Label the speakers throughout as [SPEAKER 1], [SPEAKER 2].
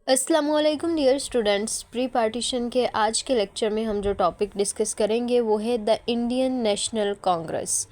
[SPEAKER 1] अस्सलामुअलैकुम dear students. Pre partition के आज के लेक्चर में हम जो टॉपिक डिस्कस करेंगे वो है द इंडियन नेशनल कांग्रेस।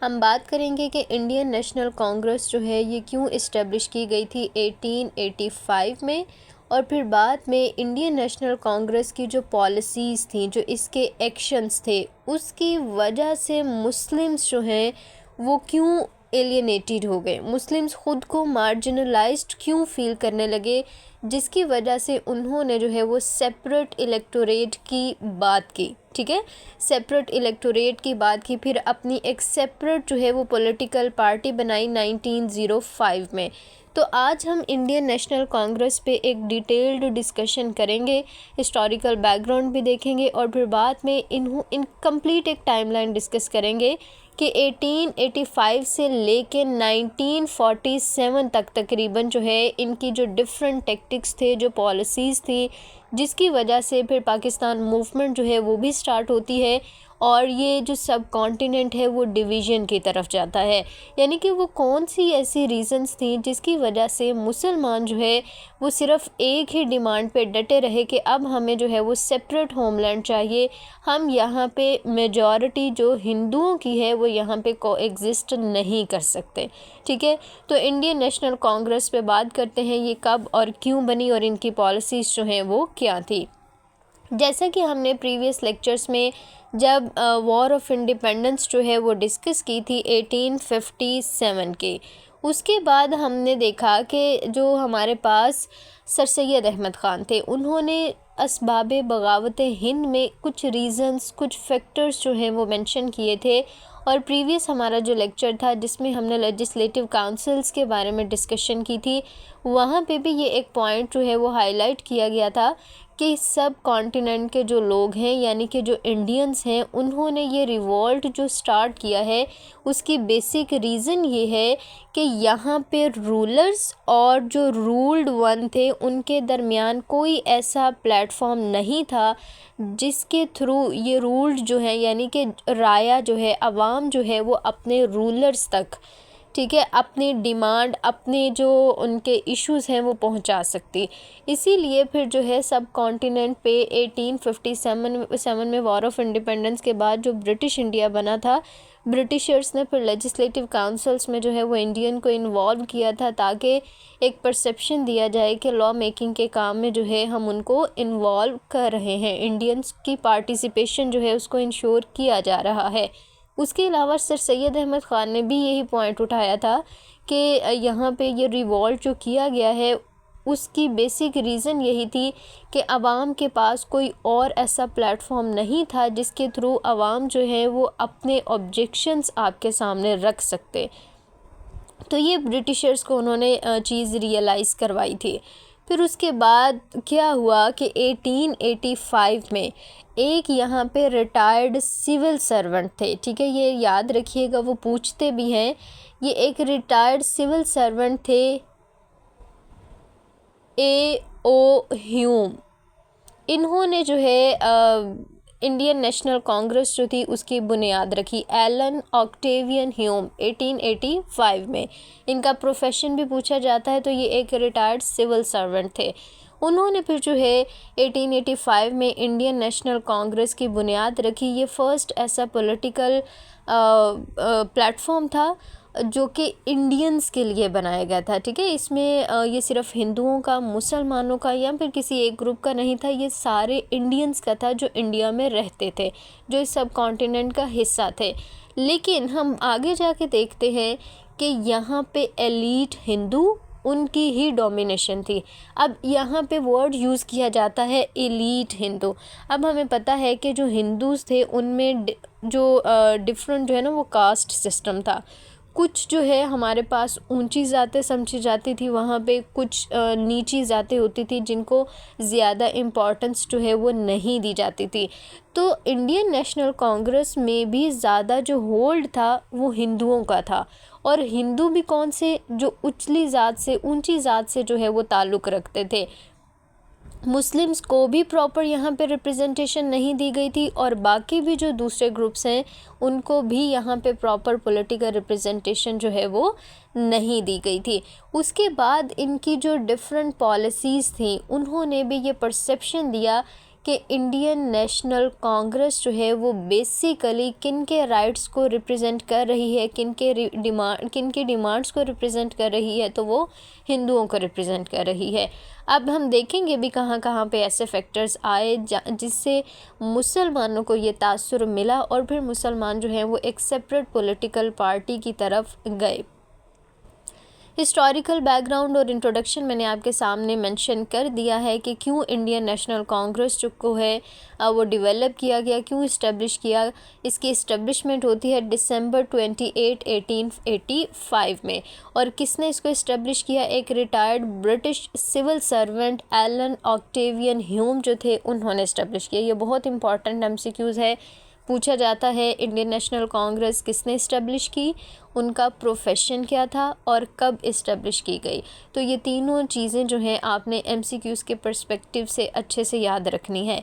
[SPEAKER 1] हम बात करेंगे कि इंडियन नेशनल कांग्रेस जो है ये क्यों इस्टेब्लिश की गई थी 1885 में, और फिर बाद में इंडियन नेशनल कांग्रेस की जो पॉलिसीज़ थी, जो इसके एक्शंस थे, उसकी वजह से मुस्लिम्स जो हैं वो क्यों एलियनेटेड हो गए, मुस्लिम्स ख़ुद को मार्जिनलाइज्ड क्यों फील करने लगे, जिसकी वजह से उन्होंने जो है वो सेपरेट इलेक्टोरेट की बात की। ठीक है, सेपरेट इलेक्टोरेट की बात की, फिर अपनी एक सेपरेट जो है वो पॉलिटिकल पार्टी बनाई 1905 में। तो आज हम इंडियन नेशनल कांग्रेस पे एक डिटेल्ड डिस्कशन करेंगे, हिस्टोरिकल बैकग्राउंड भी देखेंगे, और फिर बाद में इन कंप्लीट एक टाइमलाइन डिस्कस करेंगे कि 1885 से लेके 1947 तक तकरीबन जो है इनकी जो डिफरेंट टैक्टिक्स थे, जो पॉलिसीज़ थी, जिसकी वजह से फिर पाकिस्तान मूवमेंट जो है वो भी स्टार्ट होती है, और ये जो सब कॉन्टिनेंट है वो डिवीज़न की तरफ जाता है। यानी कि वो कौन सी ऐसी रीज़न्स थी जिसकी वजह से मुसलमान जो है वो सिर्फ़ एक ही डिमांड पे डटे रहे कि अब हमें जो है वो सेपरेट होमलैंड चाहिए, हम यहाँ पे मेजॉरिटी जो हिंदुओं की है वो यहाँ पे कोएग्जिस्ट नहीं कर सकते। ठीक है, तो इंडियन नेशनल कांग्रेस पे बात करते हैं, ये कब और क्यों बनी और इनकी पॉलिसीज़ जो हैं वो क्या थी। जैसा कि हमने प्रीवियस लेक्चर्स में जब वॉर ऑफ इंडिपेंडेंस जो है वो डिस्कस की थी 1857 के, उसके बाद हमने देखा कि जो हमारे पास सर सैयद अहमद ख़ान थे, उन्होंने असबाब बगावत हिंद में कुछ रीज़न्स, कुछ फैक्टर्स जो हैं वो मेंशन किए थे। और प्रीवियस हमारा जो लेक्चर था जिसमें हमने लेजिस्लेटिव काउंसिल्स के बारे में डिस्कशन की थी, वहाँ पे भी ये एक पॉइंट जो है वो हाईलाइट किया गया था कि सब कॉन्टिनेंट के जो लोग हैं, यानी कि जो इंडियंस हैं, उन्होंने ये रिवॉल्ट जो स्टार्ट किया है उसकी बेसिक रीज़न ये है कि यहाँ पे रूलर्स और जो रूल्ड वन थे उनके दरमियान कोई ऐसा प्लेटफॉर्म नहीं था जिसके थ्रू ये रूल्ड जो है, यानी कि राया जो है, अवाम जो है वो अपने रूलर्स तक, ठीक है, अपनी डिमांड, अपने जो उनके इश्यूज़ हैं वो पहुंचा सकती। इसीलिए फिर जो है सब कॉन्टिनेंट पे 1857 में वॉर ऑफ इंडिपेंडेंस के बाद जो ब्रिटिश इंडिया बना था, ब्रिटिशर्स ने फिर लेजिस्लेटिव काउंसिल्स में जो है वो इंडियन को इन्वॉल्व किया था, ताकि एक परसेप्शन दिया जाए कि लॉ मेकिंग के काम में जो है हम उनको इन्वॉल्व कर रहे हैं, इंडियंस की पार्टिसिपेशन जो है उसको इंश्योर किया जा रहा है। उसके अलावा सर सैयद अहमद ख़ान ने भी यही पॉइंट उठाया था कि यहाँ पे ये रिवॉल्ट जो किया गया है उसकी बेसिक रीज़न यही थी कि आवाम के पास कोई और ऐसा प्लेटफॉर्म नहीं था जिसके थ्रू आवाम जो है वो अपने ऑब्जेक्शंस आपके सामने रख सकते। तो ये ब्रिटिशर्स को उन्होंने चीज़ रियलाइज़ करवाई थी। फिर उसके बाद क्या हुआ कि 1885 में एक यहाँ पे रिटायर्ड सिविल सर्वेंट थे, ठीक है, ये याद रखिएगा, वो पूछते भी हैं। ये एक रिटायर्ड सिविल सर्वेंट थे, A.O. ह्यूम। इन्होंने जो है इंडियन नेशनल कांग्रेस जो थी उसकी बुनियाद रखी, एलन ऑक्टेवियन ह्यूम, 1885 में। इनका प्रोफेशन भी पूछा जाता है तो ये एक रिटायर्ड सिविल सर्वेंट थे। उन्होंने फिर जो है 1885 में इंडियन नेशनल कांग्रेस की बुनियाद रखी। ये फर्स्ट ऐसा पॉलिटिकल प्लेटफॉर्म था जो कि इंडियंस के लिए बनाया गया था। ठीक है, इसमें ये सिर्फ हिंदुओं का, मुसलमानों का या फिर किसी एक ग्रुप का नहीं था, ये सारे इंडियंस का था जो इंडिया में रहते थे, जो इस सब कॉन्टिनेंट का हिस्सा थे। लेकिन हम आगे जाके देखते हैं कि यहाँ पे एलीट हिंदू, उनकी ही डोमिनेशन थी। अब यहाँ पे वर्ड यूज़ किया जाता है एलीट हिंदू। अब हमें पता है कि जो हिंदूज़ थे उनमें जो डिफरेंट जो है ना वो कास्ट सिस्टम था। कुछ जो है हमारे पास ऊंची ज़ातें समझी जाती थी, वहाँ पे कुछ नीची ज़ातें होती थी जिनको ज़्यादा इम्पोर्टेंस जो है वो नहीं दी जाती थी। तो इंडियन नेशनल कांग्रेस में भी ज़्यादा जो होल्ड था वो हिंदुओं का था, और हिंदू भी कौन से, जो उचली ज़ात से, ऊंची ज़ात से जो है वो ताल्लुक़ रखते थे। मुस्लिम्स को भी प्रॉपर यहाँ पे रिप्रेजेंटेशन नहीं दी गई थी और बाकी भी जो दूसरे ग्रुप्स हैं उनको भी यहाँ पे प्रॉपर पॉलिटिकल रिप्रेजेंटेशन जो है वो नहीं दी गई थी। उसके बाद इनकी जो डिफरेंट पॉलिसीज़ थी उन्होंने भी ये परसेप्शन दिया कि इंडियन नेशनल कांग्रेस जो है वो बेसिकली किन के राइट्स को रिप्रेजेंट कर रही है, किन के डिमांड्स को रिप्रेजेंट कर रही है, तो वो हिंदुओं को रिप्रेजेंट कर रही है। अब हम देखेंगे भी कहाँ कहाँ पे ऐसे फैक्टर्स आए जिससे मुसलमानों को ये तासुर मिला और फिर मुसलमान जो हैं वो एक सेपरेट पॉलिटिकल पार्टी की तरफ गए। हिस्टोरिकल बैकग्राउंड और इंट्रोडक्शन मैंने आपके सामने मेंशन कर दिया है कि क्यों इंडियन नेशनल कांग्रेस जो को है वो डेवलप किया गया, क्यों इस्टेब्लिश किया। इसकी इस्टेब्लिशमेंट होती है दिसंबर 28, 1885 में। और किसने इसको इस्टेब्लिश किया? एक retired British civil servant Allan Octavian Hume जो थे उन्होंने इस्टेब्लिश किया। ये बहुत इंपॉर्टेंट MCQs है, पूछा जाता है इंडियन नेशनल कांग्रेस किसने इस्टेब्लिश की, उनका प्रोफेशन क्या था और कब इस्टेब्लिश की गई। तो ये तीनों चीज़ें जो हैं आपने MCQs के पर्सपेक्टिव से अच्छे से याद रखनी है।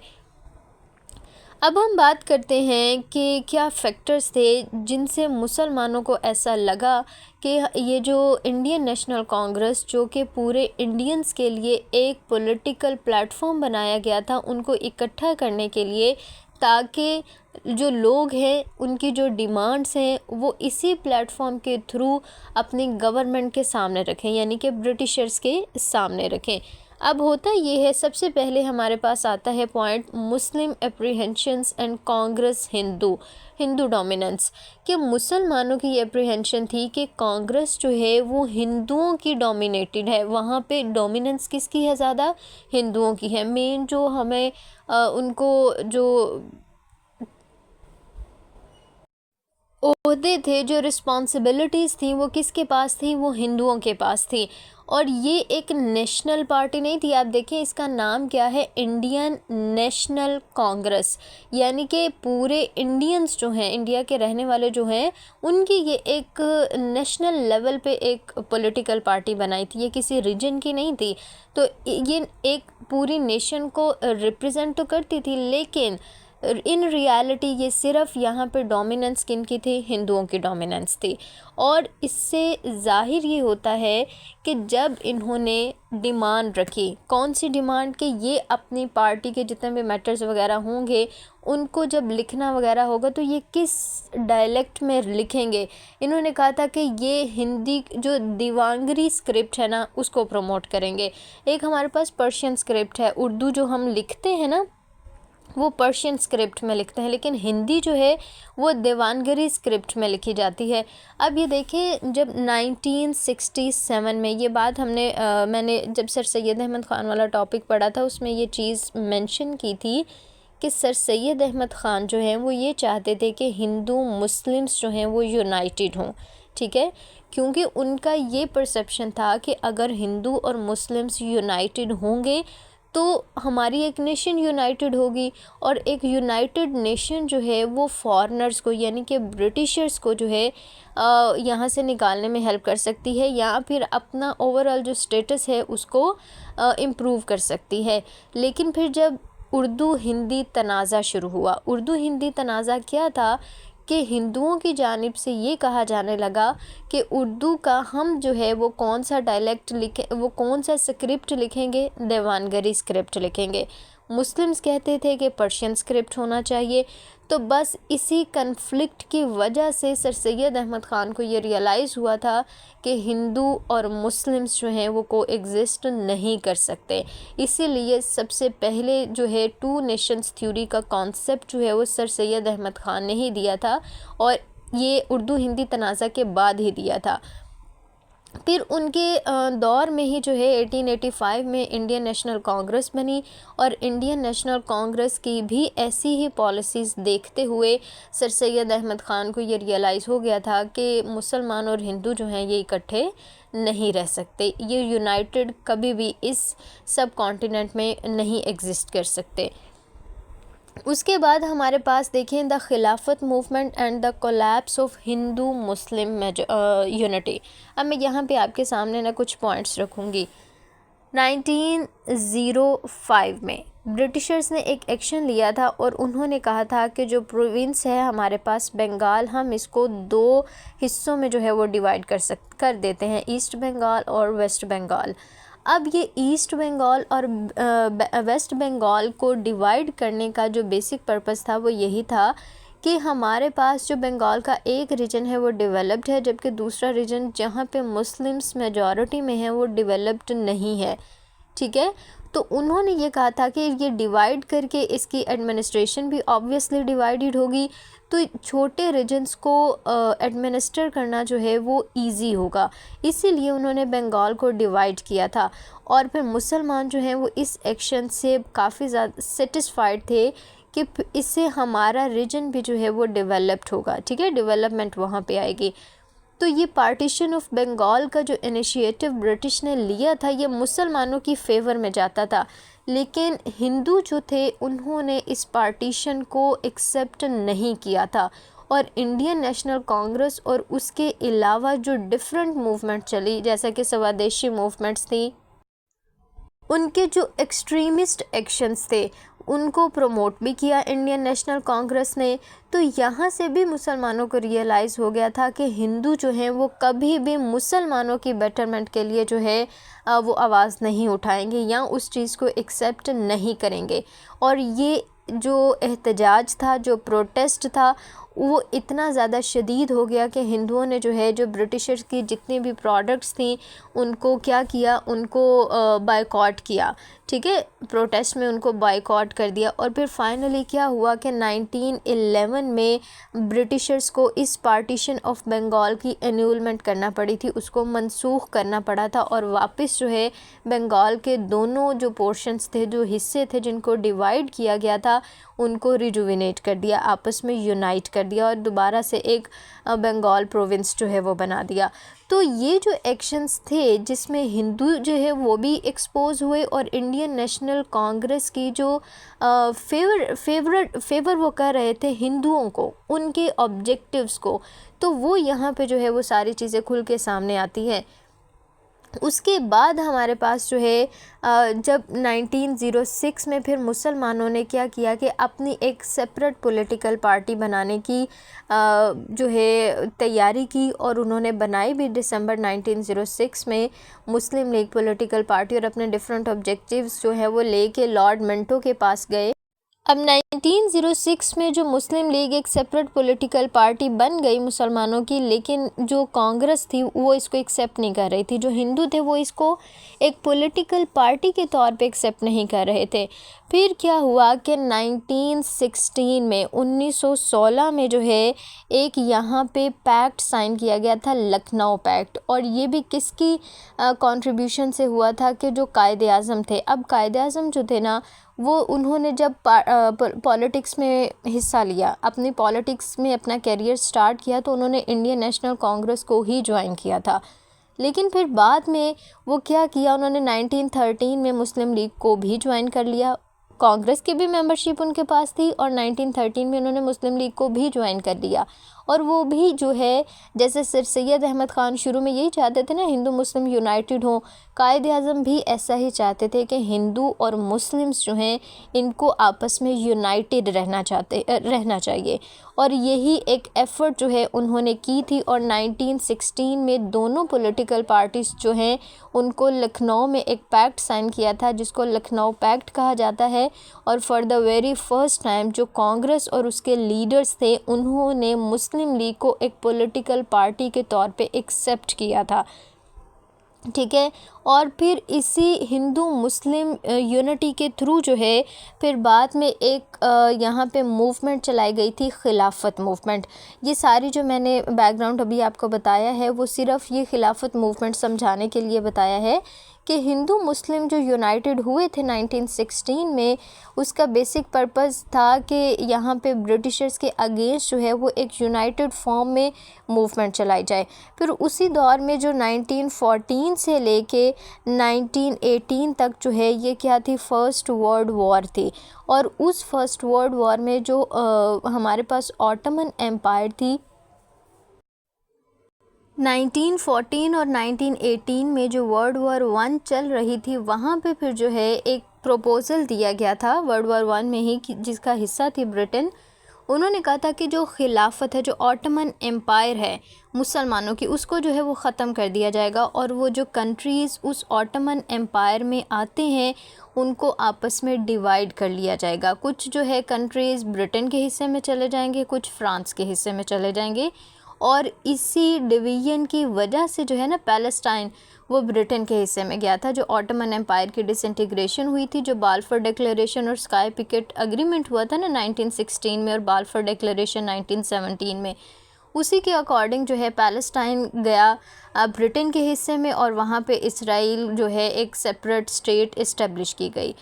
[SPEAKER 1] अब हम बात करते हैं कि क्या फैक्टर्स थे जिनसे मुसलमानों को ऐसा लगा कि ये जो इंडियन नेशनल कांग्रेस जो कि पूरे इंडियंस के लिए एक पॉलिटिकल प्लेटफॉर्म बनाया गया था उनको इकट्ठा करने के लिए, ताकि जो लोग हैं उनकी जो डिमांड्स हैं वो इसी प्लेटफॉर्म के थ्रू अपनी गवर्नमेंट के सामने रखें, यानी कि ब्रिटिशर्स के सामने रखें। अब होता ये है, सबसे पहले हमारे पास आता है point Muslim apprehensions and Congress Hindu dominance, कि मुसलमानों की एप्रीहेंशन थी कि कांग्रेस जो है वो हिंदुओं की डोमिनेटेड है। वहाँ पे डोमिनेंस किसकी है? ज़्यादा हिंदुओं की है। मेन जो हमें उनको जो ओहदे थे, जो रिस्पॉन्सिबिलिटीज़ थी वो किसके पास थी? वो हिंदुओं के पास थी। और ये एक नेशनल पार्टी नहीं थी। आप देखें इसका नाम क्या है? इंडियन नेशनल कांग्रेस, यानी कि पूरे इंडियंस जो हैं, इंडिया के रहने वाले जो हैं, उनकी ये एक नेशनल लेवल पे एक पॉलिटिकल पार्टी बनाई थी। ये किसी रीजन की नहीं थी। तो ये एक पूरी नेशन को रिप्रेजेंट तो करती थी, लेकिन इन रियलिटी ये सिर्फ यहाँ पे डोमिनेंस किन की थी? हिंदुओं की डोमिनेंस थी। और इससे ज़ाहिर ये होता है कि जब इन्होंने डिमांड रखी, कौन सी डिमांड? कि ये अपनी पार्टी के जितने भी मैटर्स वगैरह होंगे उनको जब लिखना वगैरह होगा तो ये किस डायलेक्ट में लिखेंगे। इन्होंने कहा था कि ये हिंदी जो देवनागरी स्क्रिप्ट है ना उसको प्रमोट करेंगे। एक हमारे पास पर्शियन स्क्रिप्ट है, उर्दू जो हम लिखते हैं ना वो पर्शियन स्क्रिप्ट में लिखते हैं, लेकिन हिंदी जो है वो देवनागरी स्क्रिप्ट में लिखी जाती है। अब ये देखें, जब 1967 में ये बात मैंने जब सर सैयद अहमद ख़ान वाला टॉपिक पढ़ा था उसमें ये चीज़ मेंशन की थी कि सर सैयद अहमद ख़ान जो हैं वो ये चाहते थे कि हिंदू मुस्लिम्स जो हैं वो यूनाइटेड हों, ठीक है, क्योंकि उनका ये परसेप्शन था कि अगर हिंदू और मुस्लिम्स यूनाइटेड होंगे तो हमारी एक नेशन यूनाइटेड होगी। और एक यूनाइटेड नेशन जो है वो फॉरेनर्स को, यानी कि ब्रिटिशर्स को जो है यहाँ से निकालने में हेल्प कर सकती है, या फिर अपना ओवरऑल जो स्टेटस है उसको इम्प्रूव कर सकती है। लेकिन फिर जब उर्दू हिंदी तनाज़ा शुरू हुआ, उर्दू हिंदी तनाज़ा क्या था कि हिंदुओं की जानिब से ये कहा जाने लगा कि उर्दू का हम जो है वो कौन सा डायलेक्ट लिखें, वो कौन सा स्क्रिप्ट लिखेंगे? देवनागरी स्क्रिप्ट लिखेंगे। मुस्लिम्स कहते थे कि पर्शियन स्क्रिप्ट होना चाहिए। तो बस इसी कन्फ्लिक्ट की वजह से सर सैयद अहमद ख़ान को ये रियलाइज़ हुआ था कि हिंदू और मुस्लिम्स जो हैं वो को एग्ज़िस्ट नहीं कर सकते। इसीलिए सबसे पहले जो है टू नेशंस थ्योरी का कॉन्सेप्ट जो है वो सर सैयद अहमद ख़ान ने ही दिया था, और ये उर्दू हिंदी तनाज़ा के बाद ही दिया था। फिर उनके दौर में ही जो है 1885 में इंडियन नेशनल कांग्रेस बनी, और इंडियन नेशनल कांग्रेस की भी ऐसी ही पॉलिसीज़ देखते हुए सर सैयद अहमद ख़ान को ये रियलाइज़ हो गया था कि मुसलमान और हिंदू जो हैं ये इकट्ठे नहीं रह सकते, ये यूनाइटेड कभी भी इस सब कॉन्टिनेंट में नहीं एग्जिस्ट कर सकते। उसके बाद हमारे पास देखें द खिलाफत movement and the collapse of Hindu Muslim unity. अब मैं यहाँ पे आपके सामने ना कुछ पॉइंट्स रखूँगी। 1905 में ब्रिटिशर्स ने एक एक्शन लिया था और उन्होंने कहा था कि जो प्रोविंस है हमारे पास बंगाल, हम इसको दो हिस्सों में जो है वो डिवाइड कर देते हैं, ईस्ट बंगाल और वेस्ट बंगाल। अब ये ईस्ट बंगाल और वेस्ट बंगाल को डिवाइड करने का जो बेसिक पर्पस था वो यही था कि हमारे पास जो बंगाल का एक रीजन है वो डेवलप्ड है, जबकि दूसरा रीजन जहाँ पे मुस्लिम्स मेजॉरिटी में है वो डेवलप्ड नहीं है। ठीक है, तो उन्होंने ये कहा था कि ये डिवाइड करके इसकी एडमिनिस्ट्रेशन भी ऑब्वियसली डिवाइडेड होगी, तो छोटे रीजन्स को एडमिनिस्टर करना जो है वो इजी होगा, इसीलिए उन्होंने बंगाल को डिवाइड किया था। और फिर मुसलमान जो हैं वो इस एक्शन से काफ़ी ज़्यादा सेटिस्फाइड थे कि इससे हमारा रीजन भी जो है वो डेवलप्ड होगा। ठीक है, डेवलपमेंट वहाँ पे आएगी। तो ये पार्टीशन ऑफ बंगाल का जो इनिशिएटिव ब्रिटिश ने लिया था ये मुसलमानों की फेवर में जाता था, लेकिन हिंदू जो थे उन्होंने इस पार्टीशन को एक्सेप्ट नहीं किया था। और इंडियन नेशनल कांग्रेस और उसके अलावा जो डिफरेंट मूवमेंट चली, जैसा कि स्वदेशी मूवमेंट्स थी, उनके जो एक्सट्रीमिस्ट एक्शंस थे उनको प्रमोट भी किया इंडियन नेशनल कांग्रेस ने। तो यहाँ से भी मुसलमानों को रियलाइज़ हो गया था कि हिंदू जो हैं वो कभी भी मुसलमानों की बेटरमेंट के लिए जो है वो आवाज़ नहीं उठाएंगे या उस चीज़ को एक्सेप्ट नहीं करेंगे। और ये जो एहतजाज था, जो प्रोटेस्ट था, वो इतना ज़्यादा शदीद हो गया कि हिंदुओं ने जो है, जो ब्रिटिशर्स की जितनी भी प्रोडक्ट्स थी उनको क्या किया, उनको बायकॉट किया। ठीक है, प्रोटेस्ट में उनको बायकॉट कर दिया। और फिर फाइनली क्या हुआ कि 1911 में ब्रिटिशर्स को इस पार्टीशन ऑफ बंगाल की एन्यूलमेंट करना पड़ी थी, उसको मनसूख करना पड़ा था और वापस जो है बंगाल के दोनों जो पोर्शंस थे, जो हिस्से थे जिनको डिवाइड किया गया था, उनको रिजुविनेट कर दिया, आपस में यूनाइट कर दिया और दोबारा से एक बंगाल प्रोविंस जो है वो बना दिया। तो ये जो एक्शंस थे जिसमें हिंदू जो है वो भी एक्सपोज हुए और इंडियन नेशनल कांग्रेस की जो फेवर वो कर रहे थे हिंदुओं को, उनके ऑब्जेक्टिव्स को, तो वो यहाँ पे जो है वो सारी चीज़ें खुल के सामने आती हैं। उसके बाद हमारे पास जो है जब 1906 में फिर मुसलमानों ने क्या किया कि अपनी एक सेपरेट पॉलिटिकल पार्टी बनाने की जो है तैयारी की और उन्होंने बनाई भी दिसंबर 1906 में मुस्लिम लीग पॉलिटिकल पार्टी, और अपने डिफरेंट ऑब्जेक्टिव्स जो है वो लेके लॉर्ड मिंटो के पास गए। अब 1906 में जो मुस्लिम लीग एक सेपरेट पॉलिटिकल पार्टी बन गई मुसलमानों की, लेकिन जो कांग्रेस थी वो इसको एक्सेप्ट नहीं कर रही थी, जो हिंदू थे वो इसको एक पॉलिटिकल पार्टी के तौर पे एक्सेप्ट नहीं कर रहे थे। फिर क्या हुआ कि 1916 में जो है एक यहाँ पे पैक्ट साइन किया गया था, लखनऊ पैक्ट, और ये भी किसकी कंट्रीब्यूशन से हुआ था कि जो कायदे आज़म थे। अब कायदे आज़म जो थे ना, वो उन्होंने जब पॉलिटिक्स में हिस्सा लिया, अपनी पॉलिटिक्स में अपना करियर स्टार्ट किया, तो उन्होंने इंडियन नेशनल कांग्रेस को ही ज्वाइन किया था। लेकिन फिर बाद में वो क्या किया, उन्होंने 1913 में मुस्लिम लीग को भी ज्वाइन कर लिया। कांग्रेस की भी मेंबरशिप उनके पास थी और 1913 में उन्होंने मुस्लिम लीग को भी ज्वाइन कर लिया। और वो भी जो है, जैसे सर सैयद अहमद ख़ान शुरू में यही चाहते थे ना, हिंदू मुस्लिम यूनाइटेड हो, कायदे आज़म भी ऐसा ही चाहते थे कि हिंदू और मुस्लिम्स जो हैं इनको आपस में यूनाइटेड रहना चाहिए। और यही एक एफ़र्ट जो है उन्होंने की थी। और 1916 में दोनों पॉलिटिकल पार्टीज़ जो हैं उनको लखनऊ में एक पैक्ट साइन किया था जिसको लखनऊ पैक्ट कहा जाता है। और for the very first time जो कांग्रेस और उसके लीडर्स थे उन्होंने मुस्लिम लीग को एक पॉलिटिकल पार्टी के तौर पे एक्सेप्ट किया था। ठीक है, और फिर इसी हिंदू मुस्लिम यूनिटी के थ्रू जो है फिर बाद में एक यहाँ पे मूवमेंट चलाई गई थी, खिलाफत मूवमेंट। ये सारी जो मैंने बैकग्राउंड अभी आपको बताया है वो सिर्फ ये खिलाफत मूवमेंट समझाने के लिए बताया है कि हिंदू मुस्लिम जो यूनाइटेड हुए थे 1916 में, उसका बेसिक पर्पस था कि यहाँ पे ब्रिटिशर्स के अगेंस्ट जो है वो एक यूनाइटेड फॉर्म में मूवमेंट चलाई जाए। फिर उसी दौर में जो 1914 से लेके 1918 तक जो है ये क्या थी, फ़र्स्ट वर्ल्ड वॉर थी। और उस फर्स्ट वर्ल्ड वॉर में जो हमारे पास ऑटोमन एम्पायर थी 1914 और 1918 में जो वर्ल्ड वॉर वन चल रही थी, वहाँ पे फिर जो है एक प्रपोज़ल दिया गया था वर्ल्ड वॉर वन में ही, जिसका हिस्सा थी ब्रिटेन। उन्होंने कहा था कि जो खिलाफत है, जो ऑटोमन एम्पायर है मुसलमानों की, उसको जो है वो ख़त्म कर दिया जाएगा, और वो जो कंट्रीज़ उस ऑटोमन एम्पायर में आते हैं उनको आपस में डिवाइड कर लिया जाएगा। कुछ जो है कंट्रीज़ ब्रिटेन के हिस्से में चले जाएंगे, कुछ फ्रांस के हिस्से में चले जाएंगे, और इसी डिवीज़न की वजह से जो है ना पैलेस्टाइन वो ब्रिटेन के हिस्से में गया था। जो ऑटोमन एम्पायर की डिसइंटीग्रेशन हुई थी, जो बाल्फोर डिक्लेरेशन और स्काई पिकेट एग्रीमेंट हुआ था ना 1916 में, और बाल्फोर डिक्लेरेशन 1917 में, उसी के अकॉर्डिंग जो है पैलेस्टाइन गया ब्रिटेन के हिस्से में, और वहाँ पे इसराइल जो है एक सेपरेट स्टेट इस्टेब्लिश की गई।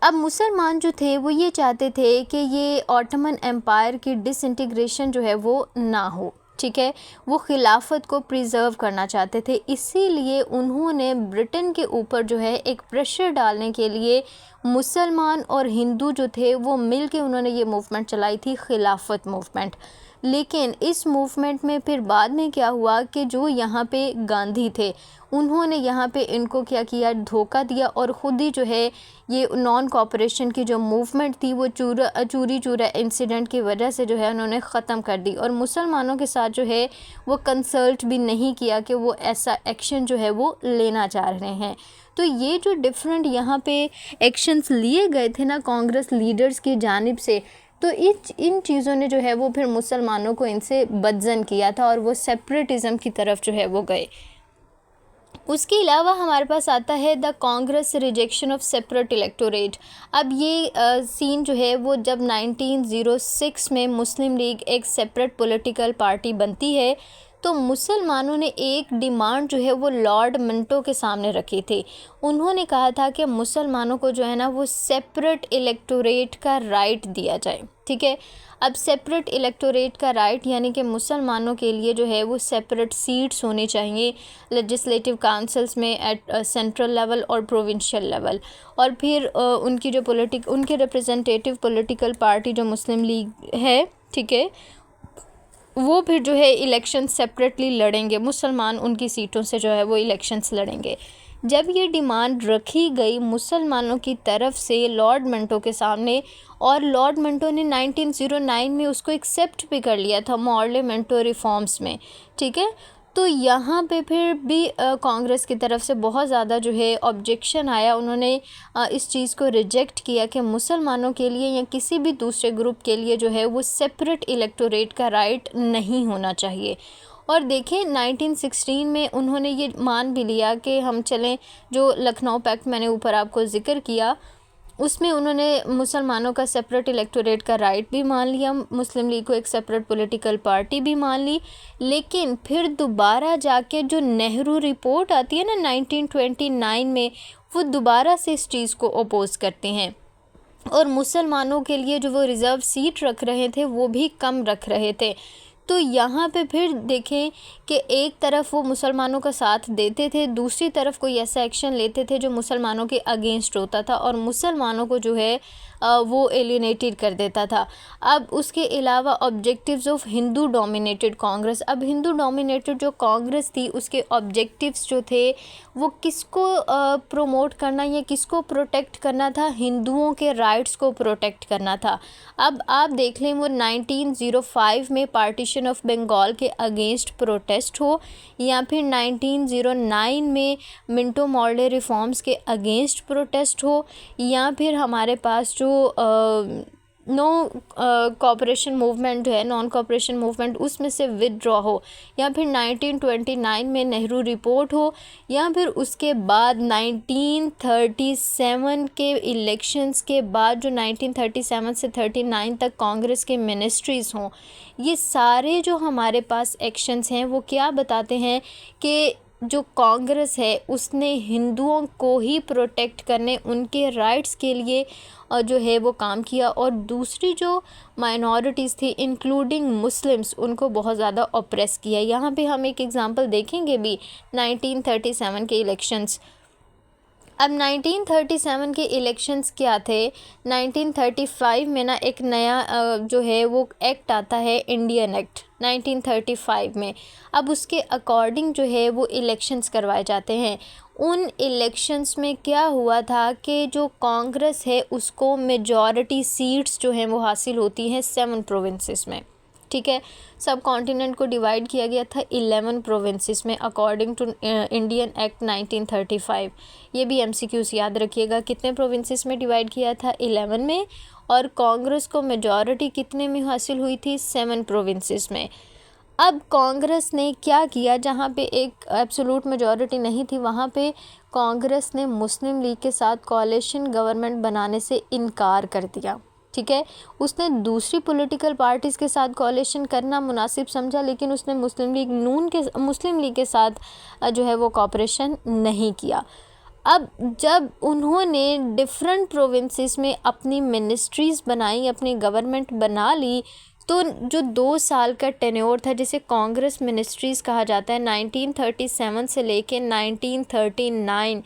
[SPEAKER 1] अब मुसलमान जो थे वो ये चाहते थे कि ये ऑटोमन एम्पायर की डिसइंटीग्रेशन जो है वो ना हो, ठीक है, वो खिलाफत को प्रिजर्व करना चाहते थे। इसीलिए उन्होंने ब्रिटेन के ऊपर जो है एक प्रेशर डालने के लिए मुसलमान और हिंदू जो थे वो मिल के उन्होंने ये मूवमेंट चलाई थी, खिलाफत मूवमेंट। लेकिन इस मूवमेंट में फिर बाद में क्या हुआ कि जो यहाँ पे गांधी थे उन्होंने यहाँ पे इनको क्या किया, धोखा दिया, और ख़ुद ही जो है ये नॉन कॉपरेशन की जो मूवमेंट थी वो चूरी चूरा इंसिडेंट की वजह से जो है उन्होंने ख़त्म कर दी, और मुसलमानों के साथ जो है वो कंसल्ट भी नहीं किया कि वो ऐसा एक्शन जो है वो लेना चाह रहे हैं। तो ये जो डिफरेंट यहाँ पे एक्शंस लिए गए थे ना कांग्रेस लीडर्स की जानिब से, तो इन चीज़ों ने जो है वो फिर मुसलमानों को इनसे बदजन किया था, और वो सेपरेटिज़म की तरफ जो है वो गए। उसके अलावा हमारे पास आता है the Congress rejection of separate electorate. अब ये सीन जो है वो जब 1906 में मुस्लिम लीग एक सेपरेट पॉलिटिकल पार्टी बनती है, तो मुसलमानों ने एक डिमांड जो है वो लॉर्ड मिंटो के सामने रखी थी। उन्होंने कहा था कि मुसलमानों को जो है ना वो सेपरेट इलेक्टोरेट का राइट दिया जाए, ठीक है। अब सेपरेट इलेक्टोरेट का राइट यानी कि मुसलमानों के लिए जो है वो सेपरेट सीट्स होनी चाहिए लेजिस्लेटिव काउंसिल्स में, एट सेंट्रल लेवल और प्रोविंशियल लेवल। और फिर उनकी जो उनके रिप्रेजेंटेटिव पॉलिटिकल पार्टी जो मुस्लिम लीग है, ठीक है, वो फिर जो है इलेक्शन सेपरेटली लड़ेंगे, मुसलमान उनकी सीटों से जो है वो इलेक्शंस लड़ेंगे। जब ये डिमांड रखी गई मुसलमानों की तरफ से लॉर्ड मिंटो के सामने, और लॉर्ड मिंटो ने 1909 में उसको एक्सेप्ट भी कर लिया था मॉर्ले मिंटो रिफॉर्म्स में, ठीक है। तो यहाँ पे फिर भी कांग्रेस की तरफ से बहुत ज़्यादा जो है ऑब्जेक्शन आया। उन्होंने इस चीज़ को रिजेक्ट किया कि मुसलमानों के लिए या किसी भी दूसरे ग्रुप के लिए जो है वो सेपरेट इलेक्टोरेट का राइट नहीं होना चाहिए। और देखें 1916 में उन्होंने ये मान भी लिया कि हम चलें, जो लखनऊ पैक्ट मैंने ऊपर आपको ज़िक्र किया उसमें उन्होंने मुसलमानों का सेपरेट इलेक्टोरेट का राइट भी मान लिया, मुस्लिम लीग को एक सेपरेट पॉलिटिकल पार्टी भी मान ली। लेकिन फिर दोबारा जाके जो नेहरू रिपोर्ट आती है ना 1929 में, वो दोबारा से इस चीज़ को अपोज करते हैं, और मुसलमानों के लिए जो वो रिज़र्व सीट रख रहे थे वो भी कम रख रहे थे। तो यहाँ पे फिर देखें कि एक तरफ वो मुसलमानों का साथ देते थे, दूसरी तरफ कोई ऐसा एक्शन लेते थे जो मुसलमानों के अगेंस्ट होता था और मुसलमानों को जो है वो एलिनेटेड कर देता था। अब उसके अलावा objectives of Hindu dominated Congress, अब हिंदू डोमिनेटेड जो कांग्रेस थी उसके ऑब्जेक्टिव्स जो थे वो किसको प्रोमोट करना या किसको प्रोटेक्ट करना था, हिंदुओं के राइट्स को प्रोटेक्ट करना था। अब आप देख लें वो 1905 में पार्टीशन ऑफ बंगाल के अगेंस्ट प्रोटेस्ट हो, या फिर 1909 में मिंटो मॉर्ले रिफॉर्म्स के अगेंस्ट प्रोटेस्ट हो, या फिर हमारे पास जो नो कॉपरेशन मूवमेंट जो है, नॉन कॉपरेशन मूवमेंट, उसमें से विदड्रॉ हो, या फिर 1929 में नेहरू रिपोर्ट हो, या फिर उसके बाद 1937 के इलेक्शंस के बाद जो 1937 से 39 तक कांग्रेस के मिनिस्ट्रीज़ हों। ये सारे जो हमारे पास एक्शंस हैं वो क्या बताते हैं कि जो कांग्रेस है उसने हिंदुओं को ही प्रोटेक्ट करने, उनके राइट्स के लिए जो है वो काम किया, और दूसरी जो माइनॉरिटीज़ थी इंक्लूडिंग मुस्लिम्स, उनको बहुत ज़्यादा ऑप्रेस किया। यहाँ पे हम एक एग्ज़ाम्पल देखेंगे भी 1937 के इलेक्शंस। अब 1937 के इलेक्शंस क्या थे। 1935 में ना एक नया जो है वो एक्ट आता है, इंडियन एक्ट 1935 में। अब उसके अकॉर्डिंग जो है वो इलेक्शंस करवाए जाते हैं। उन इलेक्शंस में क्या हुआ था कि जो कांग्रेस है उसको मेजॉरिटी सीट्स जो हैं वो हासिल होती हैं 7 प्रोविंसेस में। ठीक है, सब कॉन्टिनेंट को डिवाइड किया गया था 11 प्रोविंसेस में अकॉर्डिंग टू इंडियन एक्ट 1935। ये भी एमसीक्यूज याद रखिएगा, कितने प्रोविंसेस में डिवाइड किया था, 11 में। और कांग्रेस को मेजॉरिटी कितने में हासिल हुई थी, 7 प्रोविंसेस में। अब कांग्रेस ने क्या किया, जहाँ पे एक एब्सोल्यूट मेजॉरिटी नहीं थी वहाँ पे कांग्रेस ने मुस्लिम लीग के साथ कोalition गवर्नमेंट बनाने से इनकार कर दिया। ठीक है, उसने दूसरी पॉलिटिकल पार्टीज़ के साथ कोalition करना मुनासिब समझा, लेकिन उसने मुस्लिम लीग के साथ जो है वो कोऑपरेशन नहीं किया। अब जब उन्होंने डिफरेंट प्रोविंसेस में अपनी मिनिस्ट्रीज़ बनाई, अपनी गवर्नमेंट बना ली, तो जो 2 साल का टेन्योर था जिसे कांग्रेस मिनिस्ट्रीज़ कहा जाता है, 1937 से लेके 1939,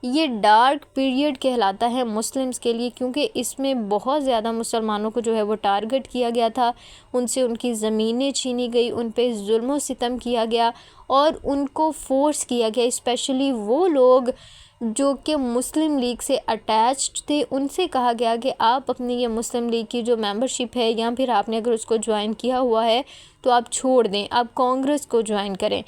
[SPEAKER 1] ये डार्क पीरियड कहलाता है मुस्लिम्स के लिए, क्योंकि इसमें बहुत ज़्यादा मुसलमानों को जो है वो टारगेट किया गया था, उनसे उनकी ज़मीनें छीनी गई, उन पे जुल्म सितम किया गया और उनको फोर्स किया गया। स्पेशली वो लोग जो कि मुस्लिम लीग से अटैच्ड थे, उनसे कहा गया कि आप अपनी ये मुस्लिम लीग की जो मेंबरशिप है या फिर आपने अगर उसको ज्वाइन किया हुआ है तो आप छोड़ दें, आप कांग्रेस को ज्वाइन करें।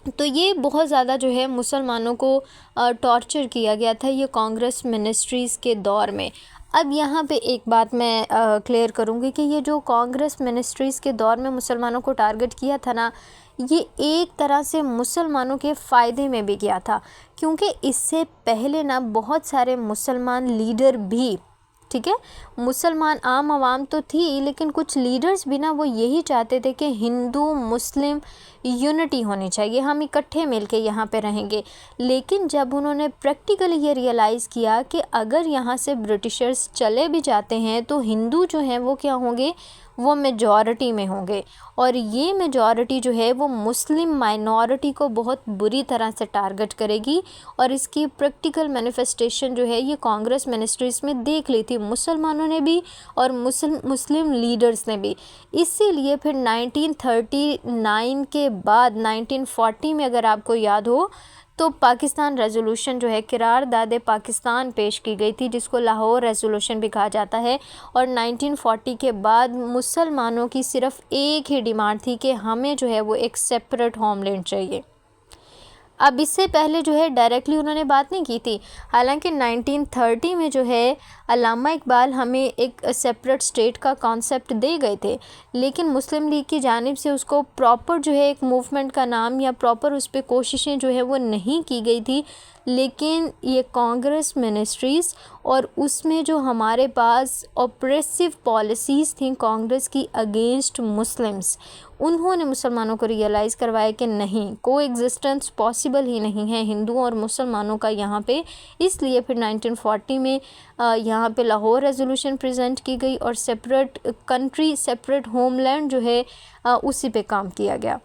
[SPEAKER 1] तो ये बहुत ज़्यादा जो है मुसलमानों को टॉर्चर किया गया था ये कांग्रेस मिनिस्ट्रीज़ के दौर में। अब यहाँ पे एक बात मैं क्लियर करूँगी कि ये जो कांग्रेस मिनिस्ट्रीज़ के दौर में मुसलमानों को टारगेट किया था ना, ये एक तरह से मुसलमानों के फ़ायदे में भी किया था, क्योंकि इससे पहले ना बहुत सारे मुसलमान लीडर भी, ठीक है, मुसलमान आम आवाम तो थी लेकिन कुछ लीडर्स भी ना वो यही चाहते थे कि हिंदू मुस्लिम यूनिटी होनी चाहिए, हम इकट्ठे मिलके यहाँ पे रहेंगे। लेकिन जब उन्होंने प्रैक्टिकली ये रियलाइज़ किया कि अगर यहाँ से ब्रिटिशर्स चले भी जाते हैं तो हिंदू जो हैं वो क्या होंगे, वो मेजॉरिटी में होंगे, और ये मेजॉरिटी जो है वो मुस्लिम माइनॉरिटी को बहुत बुरी तरह से टारगेट करेगी। और इसकी प्रैक्टिकल मैनिफेस्टेशन जो है ये कांग्रेस मिनिस्ट्रीज़ में देख ली थी मुसलमानों ने भी और मुस्लिम लीडर्स ने भी। इसीलिए फिर 1939 के बाद 1940 में अगर आपको याद हो तो पाकिस्तान रेजोल्यूशन जो है, किरारदाद पाकिस्तान पेश की गई थी, जिसको लाहौर रेजोल्यूशन भी कहा जाता है। और 1940 के बाद मुसलमानों की सिर्फ एक ही डिमांड थी कि हमें जो है वो एक सेपरेट होमलैंड चाहिए। अब इससे पहले जो है डायरेक्टली उन्होंने बात नहीं की थी। हालांकि 1930 में जो है अल्लामा इकबाल हमें एक सेपरेट स्टेट का कॉन्सेप्ट दे गए थे, लेकिन मुस्लिम लीग की जानिब से उसको प्रॉपर जो है एक मूवमेंट का नाम या प्रॉपर उस पर कोशिशें जो है वो नहीं की गई थी। लेकिन ये कांग्रेस मिनिस्ट्रीज़ और उसमें जो हमारे पास ऑप्रेसिव पॉलिसीज़ थी कांग्रेस की अगेंस्ट मुस्लिम्स, उन्होंने मुसलमानों को रियलाइज़ करवाया कि नहीं, को एग्जिस्टेंस पॉसिबल ही नहीं है हिंदुओं और मुसलमानों का यहाँ पे। इसलिए फिर 1940 में यहाँ पे लाहौर रेजोल्यूशन प्रेजेंट की गई और सेपरेट कंट्री, सेपरेट होमलैंड जो है उसी पे काम किया गया।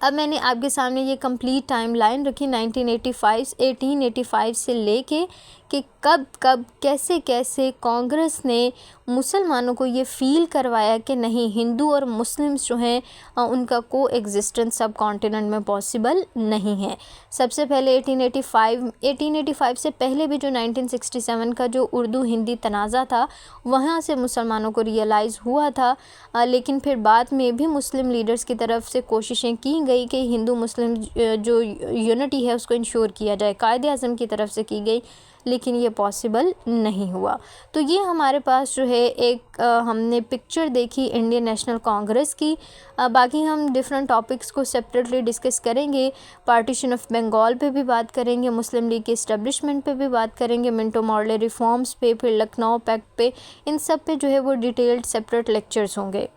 [SPEAKER 1] अब मैंने आपके सामने ये कंप्लीट टाइमलाइन रखी 1885 से लेके कि कब कब कैसे कैसे कांग्रेस ने मुसलमानों को ये फ़ील करवाया कि नहीं, हिंदू और मुस्लिम्स जो हैं उनका को एग्जिस्टेंस सब कॉन्टिनेंट में पॉसिबल नहीं है। सबसे पहले 1885 से पहले भी जो 1967 का जो उर्दू हिंदी तनाज़ा था वहाँ से मुसलमानों को रियलाइज़ हुआ था। लेकिन फिर बाद में भी मुस्लिम लीडर्स की तरफ से कोशिशें की गई कि हिंदू मुस्लिम जो यूनिटी है उसको इंश्योर किया जाए, कायदे आज़म की तरफ से की गई, लेकिन ये पॉसिबल नहीं हुआ। तो ये हमारे पास जो है एक हमने पिक्चर देखी इंडियन नेशनल कांग्रेस की। बाकी हम डिफरेंट टॉपिक्स को सेपरेटली डिस्कस करेंगे। पार्टीशन ऑफ बंगाल पे भी बात करेंगे, मुस्लिम लीग के इस्टेब्लिशमेंट पे भी बात करेंगे, मिंटो मॉर्ले रिफॉर्म्स पे, फिर लखनऊ पैक्ट पे, इन सब पे जो है वो डिटेल्ड सेपरेट लेक्चर्स होंगे।